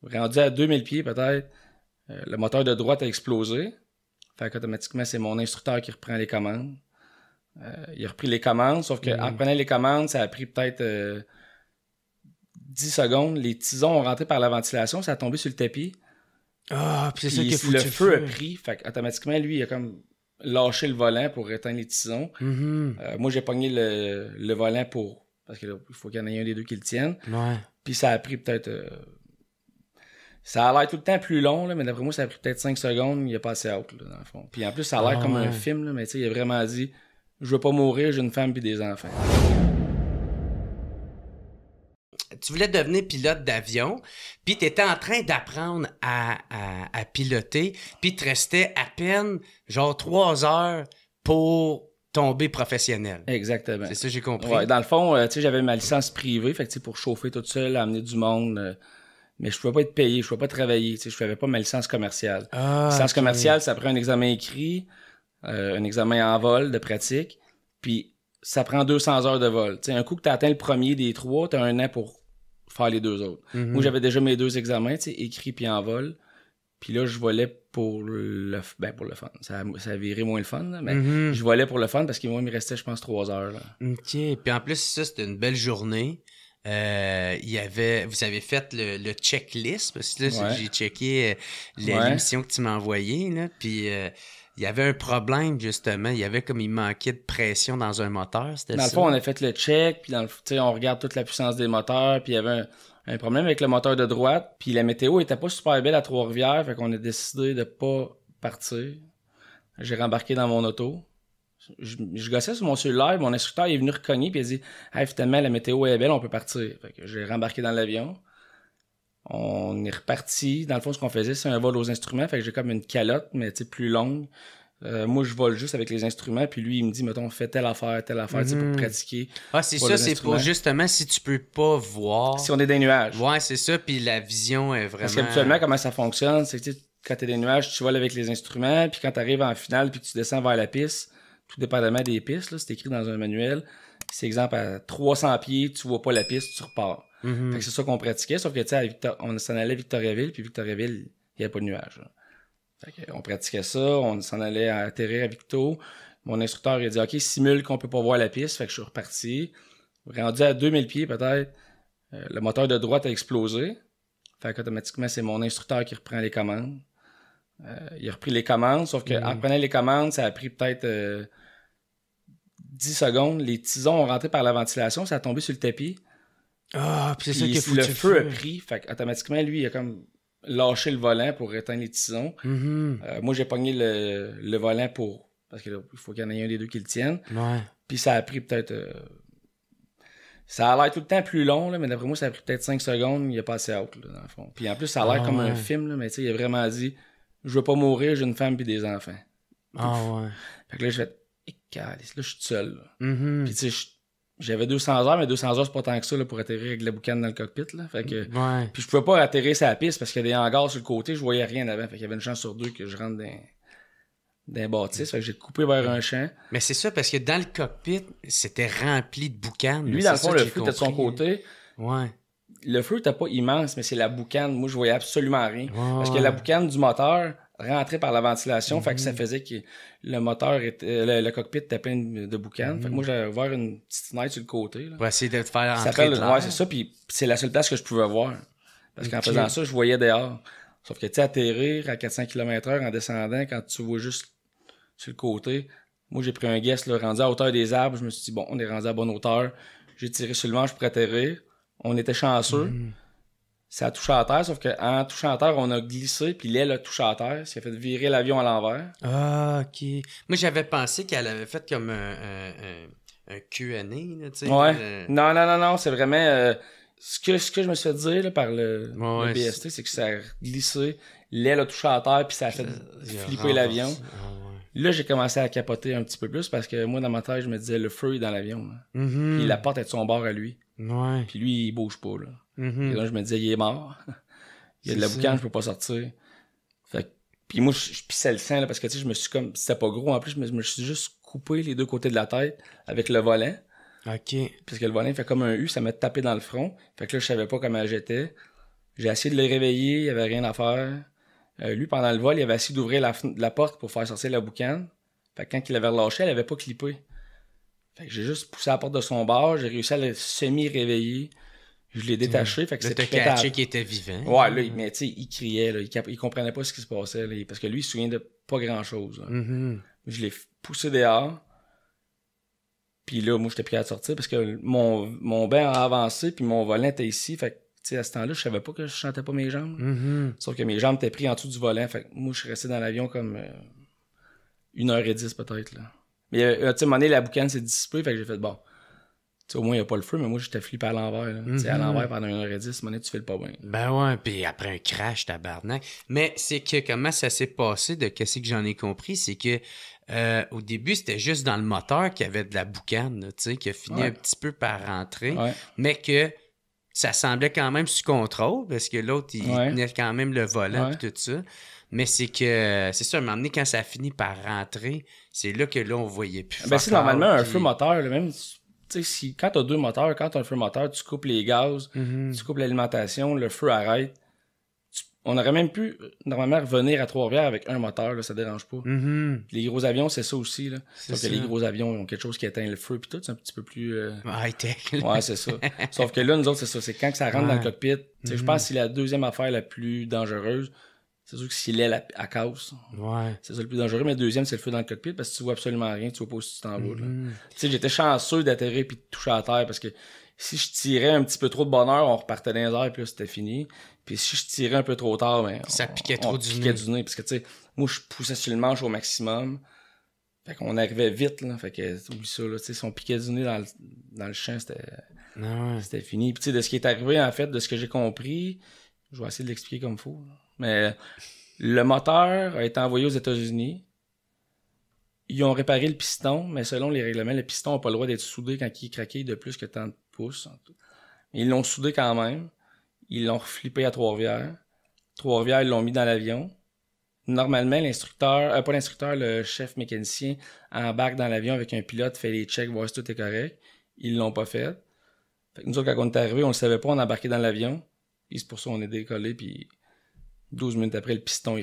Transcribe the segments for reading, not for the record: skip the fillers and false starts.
Rendu à 2000 pieds peut-être, le moteur de droite a explosé. Fait qu'automatiquement, c'est mon instructeur qui reprend les commandes. Il a repris les commandes, sauf qu'en reprenant les commandes, ça a pris peut-être 10 secondes. Les tisons ont rentré par la ventilation, ça a tombé sur le tapis. Ah, puis c'est ça Puis qu'il faut le feu a pris, fait qu'automatiquement, lui, il a comme lâché le volant pour éteindre les tisons. Moi, j'ai pogné le volant parce qu'il faut qu'il y en ait un des deux qui le tienne. Ouais. Puis ça a pris peut-être... ça a l'air tout le temps plus long, là, mais d'après moi, ça a pris peut-être 5 secondes. Il a passé out, là, dans le fond. Puis en plus, ça a l'air comme un film, là, mais tu sais, il a vraiment dit « Je veux pas mourir, j'ai une femme puis des enfants. » Tu voulais devenir pilote d'avion, puis tu étais en train d'apprendre à piloter, puis il te restait à peine, genre 3 heures pour tomber professionnel. Exactement. C'est ça, j'ai compris. Ouais, dans le fond, tu sais, j'avais ma licence privée, fait que tu sais, pour chauffer toute seule, amener du monde, mais je pouvais pas être payé, je pouvais pas travailler, tu sais, je n'avais pas ma licence commerciale. Licence commerciale, ça prend un examen écrit, un examen en vol de pratique, puis ça prend 200 heures de vol. Tu sais, un coup que tu as atteint le premier des 3, tu as 1 an pour faire les 2 autres. Moi, j'avais déjà mes 2 examens, tu sais, écrit puis en vol. Puis là, je volais pour le fun. Ça a viré moins le fun, là, mais je volais pour le fun parce qu'il me restait, je pense, 3 heures. Là. OK. Puis en plus, ça, c'était une belle journée. Vous avez fait le checklist, parce que là, j'ai checké l'émission que tu m'as envoyée, là, puis il y avait un problème, justement. Il manquait de pression dans un moteur, c'était ça? Dans le fond, on a fait le check, puis on regarde toute la puissance des moteurs, puis il y avait un problème avec le moteur de droite, puis la météo était pas super belle à Trois-Rivières, fait qu'on a décidé de pas partir. J'ai rembarqué dans mon auto. Je gossais sur mon cellulaire, mon instructeur est venu recogner, puis il a dit « Hey, finalement, la météo est belle, on peut partir. » Fait que j'ai rembarqué dans l'avion. On est reparti. Dans le fond, ce qu'on faisait, c'est un vol aux instruments. Fait que j'ai comme une calotte, mais plus longue. Moi, je vole juste avec les instruments. Puis lui, il me dit, mettons, fais telle affaire, pour pratiquer. Ah, c'est ça, c'est pour justement si tu peux pas voir. Si on est dans les nuages. Ouais, c'est ça. Puis la vision est vraiment... Parce qu'habituellement, comment ça fonctionne, c'est que quand t'es dans les nuages, tu voles avec les instruments. Puis quand t'arrives en finale, puis que tu descends vers la piste, tout dépendamment des pistes, là, c'est écrit dans un manuel. C'est exemple, à 300 pieds, tu vois pas la piste, tu repars. Fait que c'est ça qu'on pratiquait, sauf que tu sais, on s'en allait à Victoriaville, puis Victoriaville, il n'y avait pas de nuages. Là. Fait que on pratiquait ça, on s'en allait atterrir à Victo. Mon instructeur il a dit OK, simule qu'on peut pas voir la piste, fait que je suis reparti. Rendu à 2000 pieds peut-être, le moteur de droite a explosé. Fait qu'automatiquement, c'est mon instructeur qui reprend les commandes. Il a repris les commandes, sauf que en reprenant les commandes, ça a pris peut-être 10 secondes. Les tisons ont rentré par la ventilation, ça a tombé sur le tapis. Ah, puis c'est ça qu'il faut le feu a pris, fait qu'automatiquement, lui, il a comme lâché le volant pour éteindre les tisons. Moi, j'ai pogné le volant parce qu'il faut qu'il y en ait un des deux qui le tienne. Ouais. Puis ça a pris peut-être... ça a l'air tout le temps plus long, là, mais d'après moi, ça a pris peut-être 5 secondes. Il a passé out, là, dans le fond. Puis en plus, ça a l'air comme un film, là, mais tu sais, il a vraiment dit « Je veux pas mourir, j'ai une femme puis des enfants. » Ah ouais. Fait que là, je fais « là, je suis tout seul. » Puis tu sais, j'avais 200 heures, mais 200 heures, c'est pas tant que ça là, pour atterrir avec la boucane dans le cockpit. Là. Fait que, puis je pouvais pas atterrir sur la piste parce qu'il y a des hangars sur le côté, je voyais rien avant. Fait qu'il y avait une chance sur 2 que je rentre dans un bâtisse. Fait que j'ai coupé vers un champ. Mais c'est ça, parce que dans le cockpit, c'était rempli de boucanes. Lui, dans le fond, le feu était de son côté. Ouais. Le feu était pas immense, mais c'est la boucane. Moi, je voyais absolument rien. Parce que la boucane du moteur rentrait par la ventilation, fait que ça faisait que le moteur était, le cockpit était plein de boucanes. Fait que moi, j'avais ouvert une petite fenêtre sur le côté. Là. Pour essayer de te faire entrer de l'air. Ouais, c'est ça, puis c'est la seule place que je pouvais voir. Parce qu'en faisant ça, je voyais dehors. Sauf que, tu sais, atterrir à 400 km/h en descendant, quand tu vois juste sur le côté, moi, j'ai pris un guess, là, rendu à hauteur des arbres, je me suis dit, bon, on est rendu à bonne hauteur. J'ai tiré sur le manche pour atterrir. On était chanceux. Ça a touché à terre, sauf qu'en touchant à terre, on a glissé, puis l'aile a touché à terre, ce qui a fait virer l'avion à l'envers. Ah, OK. Moi, j'avais pensé qu'elle avait fait comme un Q&A, là, tu sais. Ouais. Non, c'est vraiment... ce que je me suis fait dire là, par le BST, c'est que ça a glissé, l'aile a touché à terre, puis ça a fait flipper l'avion. Là, j'ai commencé à capoter un petit peu plus, parce que moi, dans ma tête, je me disais, le feu est dans l'avion. Puis la porte est de son bord à lui. Ouais. Puis lui, il bouge pas, là. Et là, je me disais, il est mort. Il y a de la boucane, je peux pas sortir. Fait que, puis moi, je pissais le sang, là, parce que, tu sais, je me suis comme, c'était pas gros. En plus, je me suis juste coupé les 2 côtés de la tête avec le volant. OK. Parce que le volant fait comme un U, ça m'a tapé dans le front. Fait que là, je savais pas comment j'étais. J'ai essayé de le réveiller, il n'y avait rien à faire. Lui, pendant le vol, il avait essayé d'ouvrir la porte pour faire sortir la boucane. Fait que quand il l'avait relâché, elle avait pas clippé. Fait que j'ai juste poussé la porte de son bar, j'ai réussi à le semi-réveiller. Je l'ai détaché, fait que là, c'était t'as catché qu'il était vivant. Ouais, là, mais tu sais, il criait, là, il comprenait pas ce qui se passait, là, parce que lui, il se souvient de pas grand-chose. Je l'ai poussé dehors, puis là, moi, j'étais plus capable de sortir, parce que mon bain a avancé, puis mon volant était ici, fait que, tu sais, à ce temps-là, je savais pas que je sentais pas mes jambes. Sauf que mes jambes étaient prises en dessous du volant, fait que moi, je suis resté dans l'avion comme 1h10 peut-être, là. Mais, tu sais, à un moment donné, la boucane s'est dissipée, fait que j'ai fait, bon... T'sais, au moins, il n'y a pas le feu, mais moi, j'étais flippé à l'envers. À l'envers, pendant 1h10, à un moment donné, tu fais le pas bien. Ben ouais, puis après un crash, tabarnak. Mais c'est que comment ça s'est passé, de qu'est-ce que j'en ai compris, c'est que au début, c'était juste dans le moteur qu'il y avait de la boucane, tu sais, qui a fini un petit peu par rentrer, mais que ça semblait quand même sous contrôle, parce que l'autre, il tenait quand même le volant et tout ça. Mais c'est que, c'est ça, à un moment donné, quand ça a fini par rentrer, c'est là que là, on voyait plus. Ben, c'est normalement un feu moteur, là, même... Tu sais, quand t'as deux moteurs, quand t'as un feu moteur, tu coupes les gaz, tu coupes l'alimentation, le feu arrête. On aurait même pu, normalement, revenir à Trois-Rivières avec un moteur, là, ça dérange pas. Les gros avions, c'est ça aussi, là. Sauf que les gros avions, ils ont quelque chose qui éteint le feu, puis tout, c'est un petit peu plus... high-tech. Ouais, c'est ça. Sauf que là, nous autres, c'est ça. C'est quand que ça rentre dans le cockpit. Tu sais, je pense que c'est la deuxième affaire la plus dangereuse. C'est sûr que si l'aile à casse, c'est ça le plus dangereux. Mais le deuxième, c'est le feu dans le cockpit parce que tu vois absolument rien, tu vois pas où tu t'en vas. Tu sais, j'étais chanceux d'atterrir puis de toucher à terre parce que si je tirais un petit peu trop de bonheur, on repartait dans les airs puis là, c'était fini. Puis si je tirais un peu trop tard, ben, ça piquait trop du nez. Parce que, tu sais, moi, je poussais sur le manche au maximum. Fait qu'on arrivait vite, là. Fait que, oublie ça, là. Tu sais, si on piquait du nez dans le champ, c'était fini. Puis, tu sais, de ce qui est arrivé, en fait, de ce que j'ai compris, je vais essayer de l'expliquer comme il faut, là. Mais le moteur a été envoyé aux États-Unis. Ils ont réparé le piston, mais selon les règlements, le piston n'a pas le droit d'être soudé quand il est craqué de plus que tant de pouces. Ils l'ont soudé quand même. Ils l'ont reflippé à Trois-Rivières. Trois-Rivières, ils l'ont mis dans l'avion. Normalement, le chef mécanicien embarque dans l'avion avec un pilote, fait les checks, voir si tout est correct. Ils l'ont pas fait. Fait que nous autres, quand on est arrivés, on le savait pas, on a embarqué dans l'avion. Et c'est pour ça qu'on est décollé, puis 12 minutes après, le piston,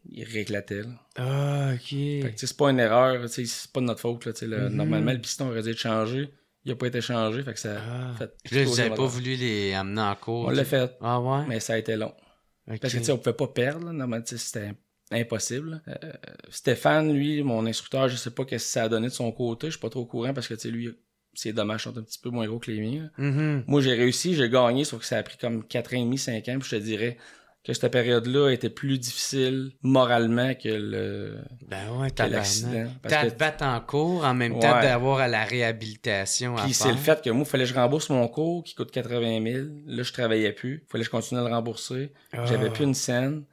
il rééclatait. Là. Ah, OK. Fait que c'est pas une erreur, c'est pas de notre faute. Là, normalement, le piston aurait dû être changé. Il a pas été changé, fait que ça fait... Là, vous avez pas voulu les amener en cours? On l'a fait. Ah ouais? Mais ça a été long. Okay. Parce que on pouvait pas perdre. Là. Normalement, c'était impossible. Stéphane, lui, mon instructeur, je sais pas qu'est-ce que ça a donné de son côté. Je suis pas trop au courant parce que lui, ses dommages sont un petit peu moins gros que les miens. Moi, j'ai réussi, j'ai gagné, sauf que ça a pris comme 4 ans et demi, 5 ans, puis je te dirais que cette période-là était plus difficile moralement que l'accident. T'as te battre en cours en même temps d'avoir à la réhabilitation à faire. Puis c'est le fait que moi, il fallait que je rembourse mon cours qui coûte 80 000. Là, je travaillais plus. Il fallait que je continue à le rembourser. J'avais plus une scène.